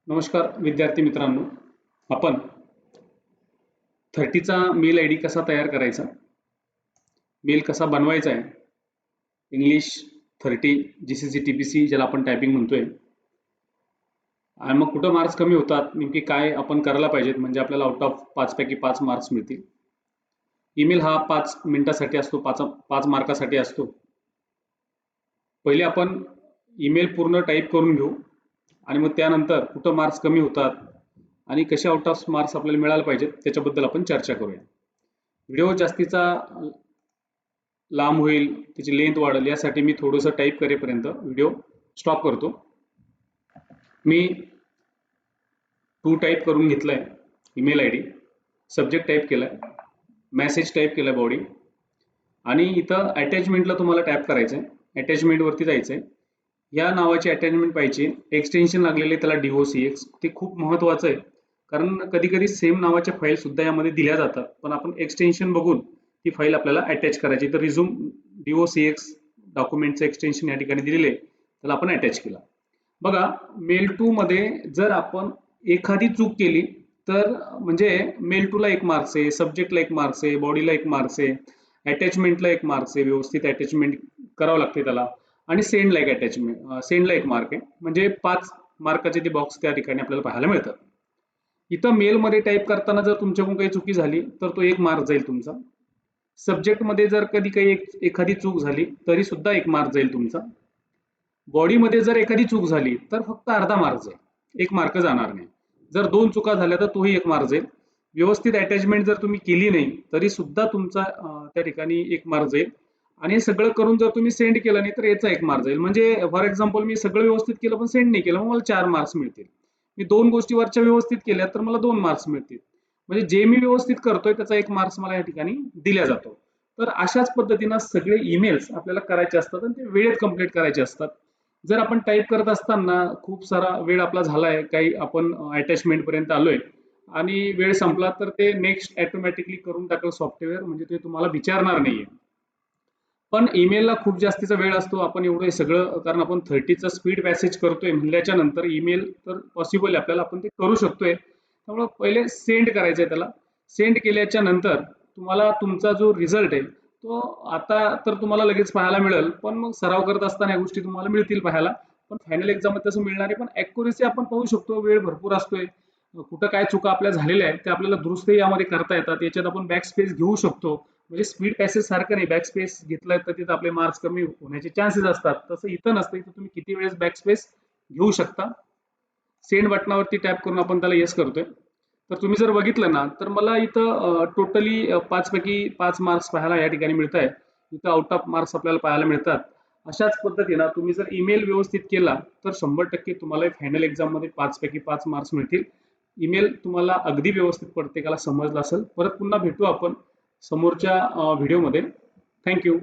नमस्कार विद्यार्थी मित्रांनो, आपण 30चा मेल आय डी कसा तयार करायचा, मेल कसा बनवायचा आहे, इंग्लिश 30 GCC TPC ज्याला आपण टायपिंग म्हणतोय, आणि मग कुठं मार्क्स कमी होतात, नेमकी काय आपण करायला पाहिजेत म्हणजे आपल्याला आउट ऑफ 5 पैकी 5 मार्क्स मिळतील. ईमेल हा 5 मिनिटासाठी असतो, 5 मार्कासाठी असतो. पहिले आपण ईमेल पूर्ण टाईप करून घेऊ आणि मग त्यानंतर कुठं मार्क्स कमी होतात आणि कसे आउट ऑफ मार्क्स आपल्याला मिळायला पाहिजेत त्याच्याबद्दल आपण चर्चा करूया. व्हिडिओ जास्तीचा लांब होईल, त्याची लेंथ वाढेल यासाठी मी थोडंसं टाईप करेपर्यंत व्हिडिओ स्टॉप करतो. मी टाईप करून घेतलाय email I D, subject type केलाय, मेसेज टाईप केलाय बॉडी, आणि इथं अटॅचमेंटला तुम्हाला टॅप करायचं आहे. अटॅचमेंटवरती जायचं आहे. या नावाची अटॅचमेंट पाहिजे, एक्सटेन्शन लागलेले त्याला DOCX. ते खूप महत्त्वाचं आहे कारण कधी कधी सेम नावाच्या फाईल सुद्धा यामध्ये दिल्या जातात, पण आपण एक्सटेन्शन बघून ती फाईल आपल्याला अटॅच करायची. तर रिझ्यूम DOCX डॉक्युमेंटचं एक्सटेन्शन या ठिकाणी दिलेले आहे, त्याला आपण अटॅच केला. बघा, मेल 2 मध्ये जर आपण एखादी चूक केली तर म्हणजे मेल 2 ला 1 मार्क्स आहे, सब्जेक्टला 1 मार्क्स आहे, बॉडीला 1 मार्क्स आहे, अटॅचमेंटला 1 मार्क्स आहे, व्यवस्थित अटॅचमेंट करावं लागते त्याला, आणि सेंडला 1 अटॅचमेंट, सेंडला 1 मार्क आहे, म्हणजे 5 मार्काचे ते बॉक्स त्या ठिकाणी आपल्याला पाहायला मिळतात. इथं मेलमध्ये टाईप करताना जर तुमच्याकडून काही चुकी झाली तर तो 1 मार्क जाईल तुमचा. सब्जेक्टमध्ये जर कधी काही एखादी चूक झाली तरी सुद्धा 1 मार्क जाईल तुमचा. बॉडीमध्ये जर एखादी चूक झाली तर फक्त अर्धा मार्क जाईल, 1 मार्क जाणार नाही. जर 2 चुका झाल्या तर तोही 1 मार्क जाईल. व्यवस्थित अटॅचमेंट जर तुम्ही केली नाही तरी सुद्धा तुमचा त्या ठिकाणी 1 मार्क जाईल. आणि हे सगळं करून जर तुम्ही सेंड केलं नाही तर याचा 1 मार्क जाईल. म्हणजे फॉर एक्झाम्पल मी सगळं व्यवस्थित केलं पण सेंड नाही केलं, मग मला 4 मार्क्स मिळतील. मी 2 गोष्टी वरच्या व्यवस्थित केल्या तर मला 2 मार्क्स मिळतील. म्हणजे जे मी व्यवस्थित करतोय त्याचा 1 मार्क्स मला या ठिकाणी दिला जातो. तर अशाच पद्धतीनं सगळे ईमेल्स आपल्याला करायचे असतात आणि ते वेळेत कंप्लीट करायचे असतात. जर आपण टाईप करत असताना खूप सारा वेळ आपला झालाय, काही आपण अटॅचमेंट पर्यंत आलोय आणि वेळ संपला तर ते नेक्स्ट ऑटोमॅटिकली करून टाकलं सॉफ्टवेअर, म्हणजे ते तुम्हाला विचारणार नाहीये. पण ईमेलला खूप जास्तीचा वेळ असतो. आपण एवढं सगळं कारण आपण 30चा स्पीड मेसेज करतोय म्हणल्याच्या नंतर ईमेल तर पॉसिबल आहे आपल्याला, आपण ते करू शकतोय. त्यामुळे पहिले सेंड करायचंय त्याला. सेंड केल्याच्या नंतर तुम्हाला तुमचा जो रिझल्ट आहे तो आता तर तुम्हाला लगेच पाहायला मिळेल, पण मग सराव करत असताना या गोष्टी तुम्हाला मिळतील पाहायला. पण फायनल एक्झाम मध्ये तसं मिळणार आहे. पण ॲक्युरेसी आपण पाहू शकतो, वेळ भरपूर असतोय, कुठं काय चुका आपल्या झालेल्या आहेत ते आपल्याला दुरुस्ती यामध्ये करता येतात. याच्यात आपण बॅक स्पेस घेऊ शकतो. म्हणजे स्पीड पॅसेज सारखं नाही, बॅक स्पेस घेतलं तर तिथं आपले मार्क्स कमी होण्याचे चान्सेस असतात. तसं इथं नसतं, इथं तुम्ही किती वेळेस बॅक स्पेस घेऊ शकता. सेंड बटनावरती टॅप करून आपण त्याला येस करतोय. तर तुम्ही जर बघितलं ना तर मला इथं टोटली 5 पैकी 5 मार्क्स पाहायला या ठिकाणी मिळत आहे. इथं आउट ऑफ मार्क्स आपल्याला पाहायला मिळतात. अशाच पद्धतीनं तुम्ही जर ईमेल व्यवस्थित केला तर 100% तुम्हाला फायनल एक्झाम मध्ये 5 पैकी 5 मार्क्स मिळतील. ईमेल तुम्हाला अगदी व्यवस्थित प्रत्येकाला समजला असेल. परत पुन्हा भेटू आपण समोरच्या व्हिडिओमध्ये. थँक्यू.